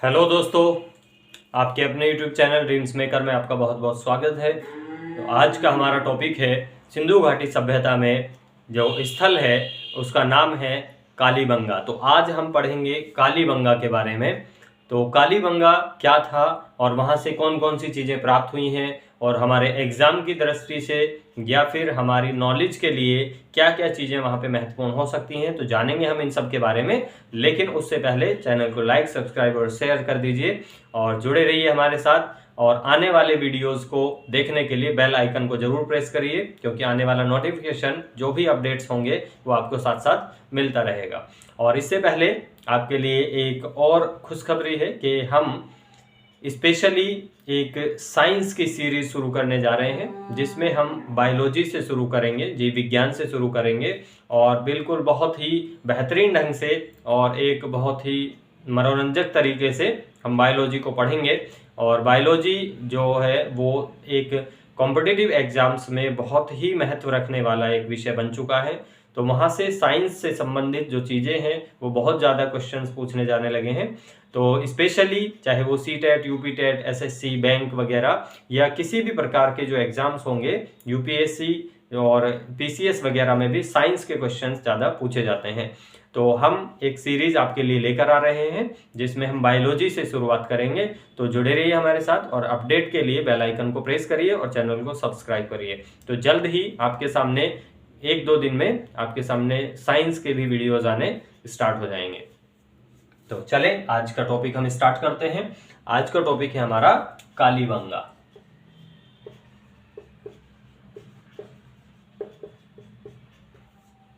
Hello दोस्तों, आपके अपने यूट्यूब चैनल ड्रीम्स मेकर में आपका बहुत बहुत स्वागत है। तो आज का हमारा टॉपिक है सिंधु घाटी सभ्यता में जो स्थल है उसका नाम है कालीबंगा। तो आज हम पढ़ेंगे कालीबंगा के बारे में। तो कालीबंगा क्या था और वहाँ से कौन कौन सी चीज़ें प्राप्त हुई हैं और हमारे एग्ज़ाम की दृष्टि से या फिर हमारी नॉलेज के लिए क्या क्या चीज़ें वहाँ पे महत्वपूर्ण हो सकती हैं, तो जानेंगे हम इन सब के बारे में। लेकिन उससे पहले चैनल को लाइक, सब्सक्राइब और शेयर कर दीजिए और जुड़े रहिए हमारे साथ। और आने वाले वीडियोस को देखने के लिए बेल आइकन को जरूर प्रेस करिए, क्योंकि आने वाला नोटिफिकेशन जो भी अपडेट्स होंगे वो आपको साथ साथ मिलता रहेगा। और इससे पहले आपके लिए एक और खुशखबरी है कि हम स्पेशली एक साइंस की सीरीज शुरू करने जा रहे हैं, जिसमें हम बायोलॉजी से शुरू करेंगे, जीव विज्ञान से शुरू करेंगे और बिल्कुल बहुत ही बेहतरीन ढंग से और एक बहुत ही मनोरंजक तरीके से हम बायोलॉजी को पढ़ेंगे। और बायोलॉजी जो है वो एक कॉम्पिटिटिव एग्जाम्स में बहुत ही महत्व रखने वाला एक विषय बन चुका है। तो वहाँ से साइंस से संबंधित जो चीज़ें हैं वो बहुत ज़्यादा क्वेश्चंस पूछने जाने लगे हैं। तो स्पेशली चाहे वो सी-टेट, यूपी-टेट, एसएससी, बैंक वगैरह या किसी भी प्रकार के जो एग्ज़ाम्स होंगे, यूपीएससी और पीसीएस वगैरह में भी साइंस के क्वेश्चंस ज़्यादा पूछे जाते हैं। तो हम एक सीरीज आपके लिए लेकर आ रहे हैं जिसमें हम बायोलॉजी से शुरुआत करेंगे। तो जुड़े रहिए हमारे साथ और अपडेट के लिए बेल आइकन को प्रेस करिए और चैनल को सब्सक्राइब करिए। तो जल्द ही आपके सामने एक दो दिन में आपके सामने साइंस के भी वीडियोज आने स्टार्ट हो जाएंगे। तो चलें आज का टॉपिक हम स्टार्ट करते हैं। आज का टॉपिक है हमारा कालीबंगा।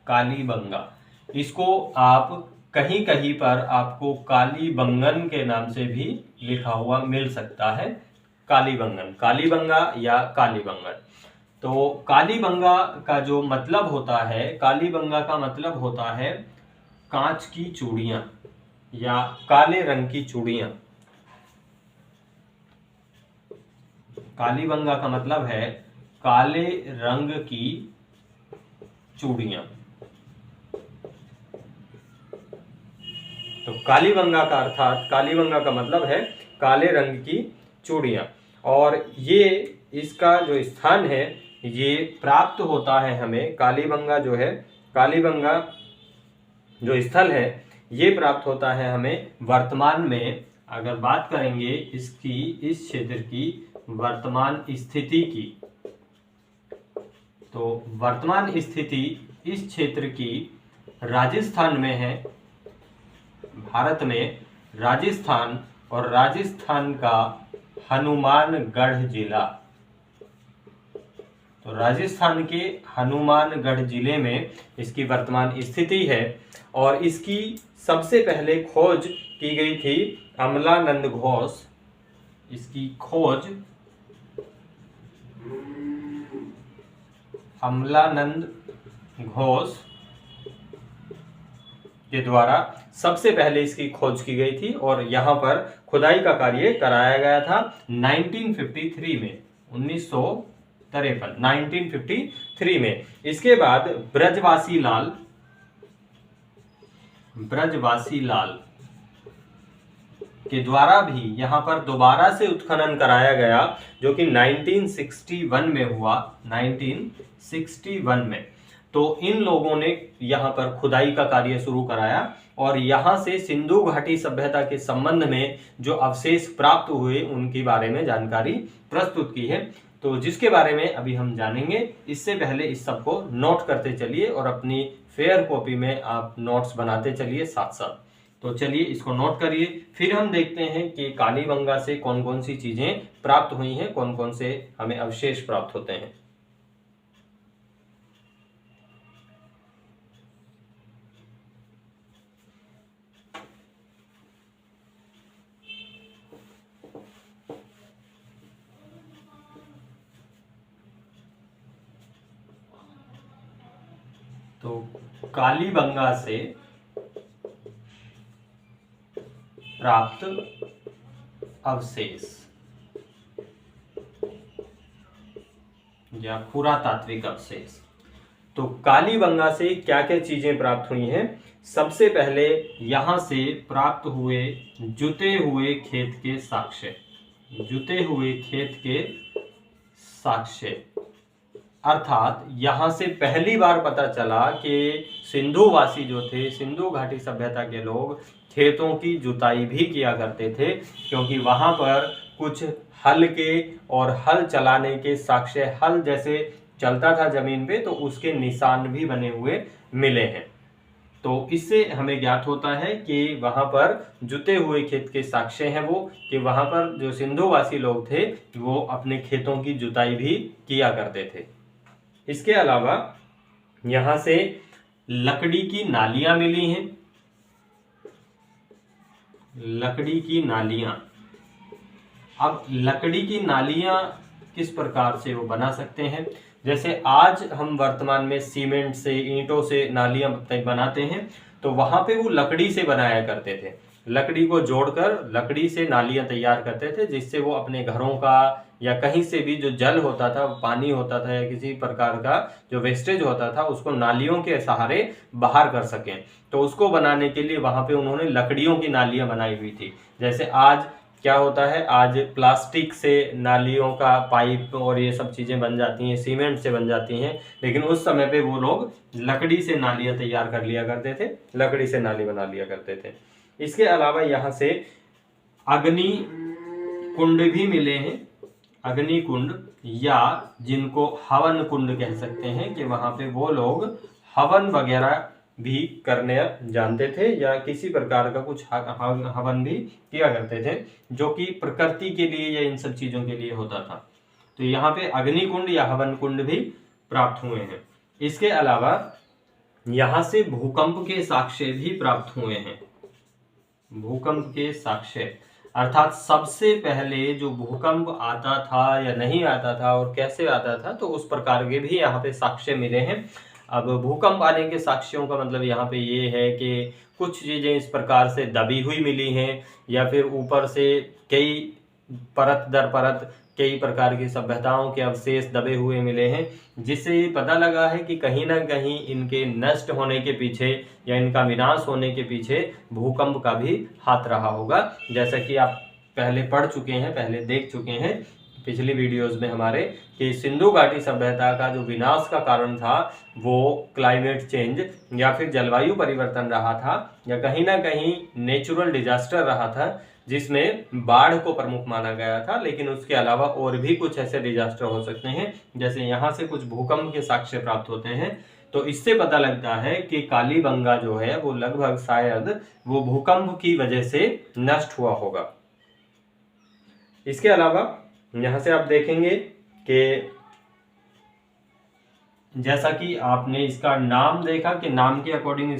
कालीबंगा, इसको आप कहीं कहीं पर आपको कालीबंगन के नाम से भी लिखा हुआ मिल सकता है। कालीबंगन, कालीबंगा या कालीबंगन। तो कालीबंगा का जो मतलब होता है, कालीबंगा का मतलब होता है कांच की चूड़ियां या काले रंग की चूड़ियां। कालीबंगा का मतलब है काले रंग की चूड़ियां। तो कालीबंगा का अर्थात कालीबंगा का मतलब है काले रंग की चूड़ियां। और ये इसका जो स्थान है ये प्राप्त होता है हमें, कालीबंगा जो है, कालीबंगा जो स्थल है ये प्राप्त होता है हमें वर्तमान में। अगर बात करेंगे इसकी, इस क्षेत्र की वर्तमान स्थिति की, तो वर्तमान स्थिति इस क्षेत्र की राजस्थान में है, भारत में राजस्थान, और राजस्थान का हनुमानगढ़ जिला। तो राजस्थान के हनुमानगढ़ जिले में इसकी वर्तमान स्थिति है। और इसकी सबसे पहले खोज की गई थी अमलानंद घोष। इसकी खोज अमलानंद घोष के द्वारा सबसे पहले इसकी खोज की गई थी और यहाँ पर खुदाई का कार्य कराया गया था 1953 में, 1953 में। इसके बाद ब्रजवासी लाल के द्वारा भी यहाँ पर दोबारा से उत्खनन कराया गया, जो कि 1961 में हुआ, 1961 में। तो इन लोगों ने यहाँ पर खुदाई का कार्य शुरू कराया और यहाँ से सिंधु घाटी सभ्यता के संबंध में जो अवशेष प्राप्त हुए उनके बारे में जानकारी प्रस्तुत की है, तो जिसके बारे में अभी हम जानेंगे। इससे पहले इस सब को नोट करते चलिए और अपनी फेयर कॉपी में आप नोट्स बनाते चलिए साथ साथ। तो चलिए इसको नोट करिए, फिर हम देखते हैं कि कालीबंगा से कौन कौन सी चीजें प्राप्त हुई हैं, कौन कौन से हमें अवशेष प्राप्त होते हैं। तो कालीबंगा से प्राप्त अवशेष या पुरातात्विक अवशेष। तो कालीबंगा से क्या क्या चीजें प्राप्त हुई हैं? सबसे पहले यहाँ से प्राप्त हुए जुते हुए खेत के साक्ष्य, जुते हुए खेत के साक्ष्य, अर्थात यहाँ से पहली बार पता चला कि सिंधुवासी जो थे, सिंधु घाटी सभ्यता के लोग खेतों की जुताई भी किया करते थे, क्योंकि वहां पर कुछ हल के और हल चलाने के साक्ष्य, हल जैसे चलता था जमीन पे तो उसके निशान भी बने हुए मिले हैं। तो इससे हमें ज्ञात होता है कि वहां पर जुते हुए खेत के साक्ष्य हैं वो, कि वहां पर जो सिंधुवासी लोग थे वो अपने खेतों की जुताई भी किया करते थे। इसके अलावा यहां से लकड़ी की नालियां मिली हैं, लकड़ी की नालियां। अब लकड़ी की नालियां किस प्रकार से वो बना सकते हैं, जैसे आज हम वर्तमान में सीमेंट से, ईंटों से नालियां बनाते हैं, तो वहां पे वो लकड़ी से बनाया करते थे, लकड़ी को जोड़कर लकड़ी से नालियां तैयार करते थे, जिससे वो अपने घरों का या कहीं से भी जो जल होता था, पानी होता था या किसी प्रकार का जो वेस्टेज होता था, उसको नालियों के सहारे बाहर कर सकें। तो उसको बनाने के लिए वहां पे उन्होंने लकड़ियों की नालियां बनाई हुई थी। जैसे आज क्या होता है, आज प्लास्टिक से नालियों का पाइप और ये सब चीजें बन जाती हैं, सीमेंट से बन जाती हैं, लेकिन उस समय पे वो लोग लकड़ी से नालियां तैयार कर लिया करते थे, लकड़ी से नाली बना लिया करते थे। इसके अलावा यहाँ से अग्नि कुंड भी मिले हैं, अग्नि कुंड, या जिनको हवन कुंड कह सकते हैं, कि वहां पे वो लोग हवन वगैरह भी करने जानते थे या किसी प्रकार का कुछ हवन भी किया करते थे, जो कि प्रकृति के लिए या इन सब चीजों के लिए होता था। तो यहाँ पे अग्नि कुंड या हवन कुंड भी प्राप्त हुए हैं। इसके अलावा यहाँ से भूकंप के साक्ष्य भी प्राप्त हुए हैं, भूकंप के साक्ष्य, अर्थात सबसे पहले जो भूकंप आता था या नहीं आता था और कैसे आता था, तो उस प्रकार के भी यहाँ पे साक्ष्य मिले हैं। अब भूकंप आने के साक्ष्यों का मतलब यहाँ पे ये है कि कुछ चीजें इस प्रकार से दबी हुई मिली हैं, या फिर ऊपर से कई परत दर परत कई प्रकार की सभ्यताओं के अवशेष दबे हुए मिले हैं, जिससे ये पता लगा है कि कहीं ना कहीं इनके नष्ट होने के पीछे या इनका विनाश होने के पीछे भूकंप का भी हाथ रहा होगा। जैसा कि आप पहले पढ़ चुके हैं, पहले देख चुके हैं पिछली वीडियोस में हमारे, कि सिंधु घाटी सभ्यता का जो विनाश का कारण था वो क्लाइमेट चेंज या फिर जलवायु परिवर्तन रहा था, या कहीं ना कहीं नेचुरल डिजास्टर रहा था, जिसमें बाढ़ को प्रमुख माना गया था। लेकिन उसके अलावा और भी कुछ ऐसे डिजास्टर हो सकते हैं, जैसे यहाँ से कुछ भूकंप के साक्ष्य प्राप्त होते हैं। तो इससे पता लगता है कि कालीबंगा जो है वो लगभग शायद वो भूकंप की वजह से नष्ट हुआ होगा। इसके अलावा यहाँ से आप देखेंगे कि जैसा कि आपने इसका नाम देखा कि नाम के अकॉर्डिंग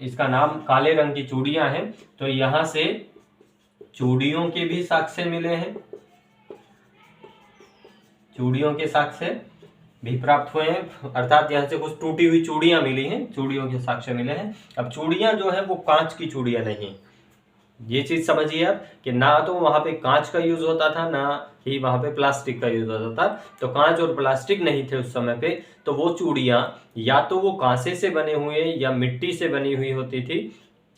इसका नाम काले रंग की चूड़ियां हैं, तो यहाँ से चूड़ियों के भी साक्ष्य मिले हैं, चूड़ियों के साक्ष्य भी प्राप्त हुए हैं, अर्थात यहाँ से कुछ टूटी हुई चूड़ियां मिली हैं, चूड़ियों के साक्ष्य मिले हैं। अब चूड़ियां जो है वो कांच की चूड़ियां नहीं, ये चीज समझिए आप कि ना तो वहां पे कांच का यूज होता था, ना ही वहां पे प्लास्टिक का यूज होता था। तो कांच और प्लास्टिक नहीं थे उस समय पे, तो वो चूड़ियां या तो वो कांसे से बने हुए या मिट्टी से बनी हुई होती थी,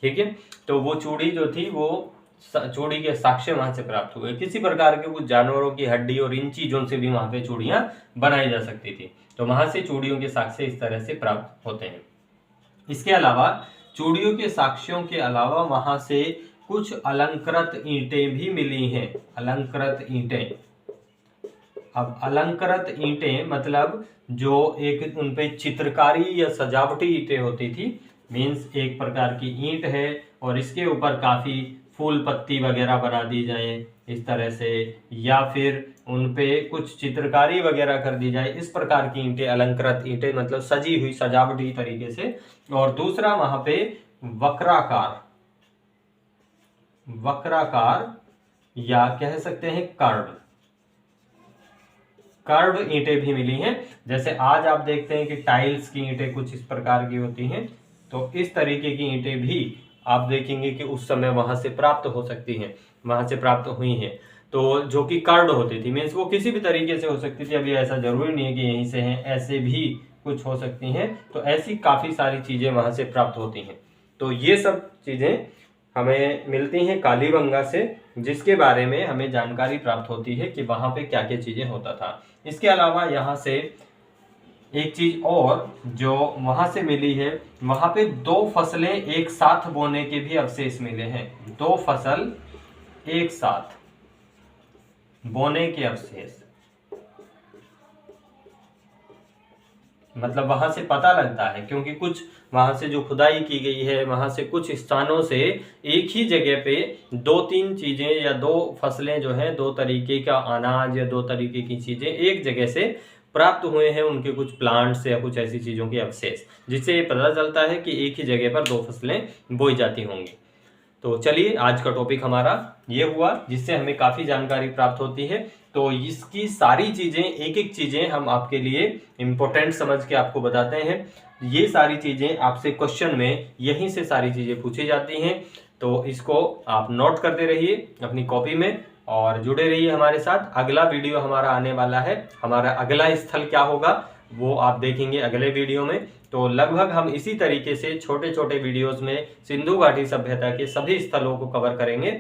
ठीक है। तो वो चूड़ी जो थी वो चूड़ी के साक्ष्य वहां से प्राप्त हुए। किसी प्रकार के कुछ जानवरों की हड्डी और इन चीजों से भी वहां पे चूड़ियां बनाई जा सकती थी, तो वहां से चूड़ियों के साक्ष्य इस तरह से प्राप्त होते हैं। इसके अलावा चूड़ियों के साक्ष्यों के अलावा वहां से कुछ अलंकृत ईंटें भी मिली हैं, अलंकृत ईंटें। अब अलंकृत ईंटें मतलब जो एक उनपे चित्रकारी या सजावटी ईंटें होती थी, मीन्स एक प्रकार की ईंट है और इसके ऊपर काफी फूल पत्ती वगैरह बना दी जाए इस तरह से, या फिर उनपे कुछ चित्रकारी वगैरह कर दी जाए, इस प्रकार की ईंटें अलंकृत ईंटें, मतलब सजी हुई सजावटी तरीके से। और दूसरा वहां पे वक्राकार, वक्राकार या कह सकते हैं कर्व ईंटें भी मिली हैं। जैसे आज आप देखते हैं कि टाइल्स की ईंटें कुछ इस प्रकार की होती हैं, तो इस तरीके की ईंटें भी आप देखेंगे कि उस समय वहां से प्राप्त हो सकती हैं, वहां से प्राप्त हुई हैं। तो जो कि कर्व होती थी, मीन्स वो किसी भी तरीके से हो सकती थी, अभी ऐसा जरूरी नहीं है कि यहीं से हैं, ऐसे भी कुछ हो सकती हैं। तो ऐसी काफी सारी चीजें वहां से प्राप्त होती हैं। तो ये सब चीज़ें हमें मिलती हैं कालीबंगा से, जिसके बारे में हमें जानकारी प्राप्त होती है कि वहाँ पे क्या क्या चीज़ें होता था। इसके अलावा यहाँ से एक चीज़ और जो वहाँ से मिली है, वहाँ पे 2 फसलें एक साथ बोने के भी अवशेष मिले हैं। 2 फसल एक साथ बोने के अवशेष, मतलब वहां से पता लगता है, क्योंकि कुछ वहां से जो खुदाई की गई है, वहां से कुछ स्थानों से एक ही जगह पे 2-3 चीजें या 2 फसलें जो है, 2 तरीके का अनाज या 2 तरीके की चीजें एक जगह से प्राप्त हुए हैं, उनके कुछ प्लांट्स या कुछ ऐसी चीजों के अवशेष, जिससे ये पता चलता है कि एक ही जगह पर 2 फसलें बोई जाती होंगी। तो चलिए, आज का टॉपिक हमारा ये हुआ, जिससे हमें काफ़ी जानकारी प्राप्त होती है। तो इसकी सारी चीज़ें, एक एक चीज़ें हम आपके लिए इम्पोर्टेंट समझ के आपको बताते हैं। ये सारी चीज़ें आपसे क्वेश्चन में यहीं से सारी चीज़ें पूछी जाती हैं, तो इसको आप नोट करते रहिए अपनी कॉपी में और जुड़े रहिए हमारे साथ। अगला वीडियो हमारा आने वाला है, हमारा अगला स्थल क्या होगा वो आप देखेंगे अगले वीडियो में। तो लगभग हम इसी तरीके से छोटे छोटे वीडियोस में सिंधु घाटी सभ्यता के सभी स्थलों को कवर करेंगे,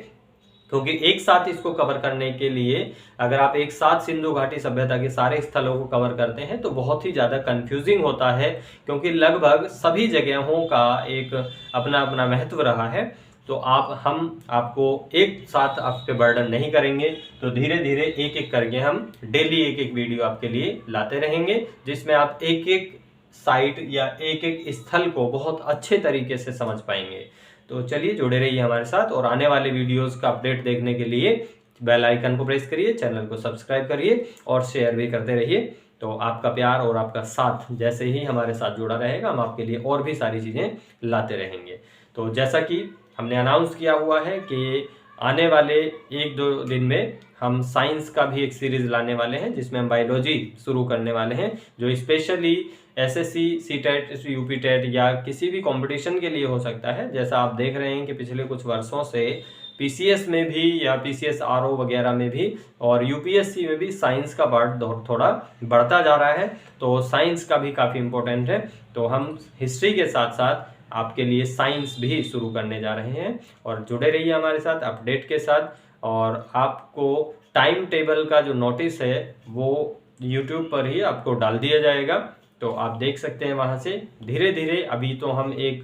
क्योंकि एक साथ इसको कवर करने के लिए अगर आप एक साथ सिंधु घाटी सभ्यता के सारे स्थलों को कवर करते हैं तो बहुत ही ज़्यादा कंफ्यूजिंग होता है, क्योंकि लगभग सभी जगहों का एक अपना अपना महत्व रहा है। तो हम आपको एक साथ आप पे बर्डन नहीं करेंगे, तो धीरे धीरे एक एक करके हम डेली एक एक वीडियो आपके लिए लाते रहेंगे, जिसमें आप एक एक साइट या एक एक स्थल को बहुत अच्छे तरीके से समझ पाएंगे। तो चलिए, जुड़े रहिए हमारे साथ और आने वाले वीडियोस का अपडेट देखने के लिए बेल आइकन को प्रेस करिए, चैनल को सब्सक्राइब करिए और शेयर भी करते रहिए। तो आपका प्यार और आपका साथ जैसे ही हमारे साथ जुड़ा रहेगा, हम आपके लिए और भी सारी चीज़ें लाते रहेंगे। तो जैसा कि हमने अनाउंस किया हुआ है कि आने वाले 1-2 दिन में हम साइंस का भी एक सीरीज लाने वाले हैं, जिसमें हम बायोलॉजी शुरू करने वाले हैं, जो specially SSC, CTET, UP TET या किसी भी कंपटीशन के लिए हो सकता है। जैसा आप देख रहे हैं कि पिछले कुछ वर्षों से पीसीएस में भी या पीसीएस आरओ वगैरह में भी और यूपीएससी में भी साइंस का पार्ट थोड़ा बढ़ता जा रहा है। तो साइंस का भी काफ़ी इम्पोर्टेंट है। तो हम हिस्ट्री के साथ साथ आपके लिए साइंस भी शुरू करने जा रहे हैं, और जुड़े रहिए हमारे साथ अपडेट के साथ। और आपको टाइम टेबल का जो नोटिस है वो यूट्यूब पर ही आपको डाल दिया जाएगा, तो आप देख सकते हैं वहाँ से। धीरे धीरे, अभी तो हम एक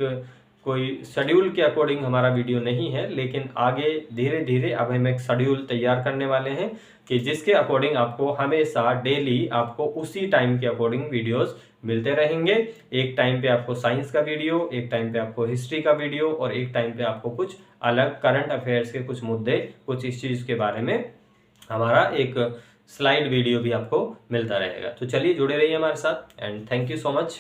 कोई शेड्यूल के अकॉर्डिंग हमारा वीडियो नहीं है, लेकिन आगे धीरे धीरे अब हम एक शेड्यूल तैयार करने वाले हैं कि जिसके अकॉर्डिंग आपको हमेशा डेली आपको उसी टाइम के अकॉर्डिंग वीडियोस मिलते रहेंगे। एक टाइम पे आपको साइंस का वीडियो, एक टाइम पे आपको हिस्ट्री का वीडियो, और एक टाइम पे आपको कुछ अलग करंट अफेयर्स के कुछ मुद्दे, कुछ इस चीज़ के बारे में हमारा एक स्लाइड वीडियो भी आपको मिलता रहेगा। तो चलिए, जुड़े रहिए हमारे साथ and thank you so much.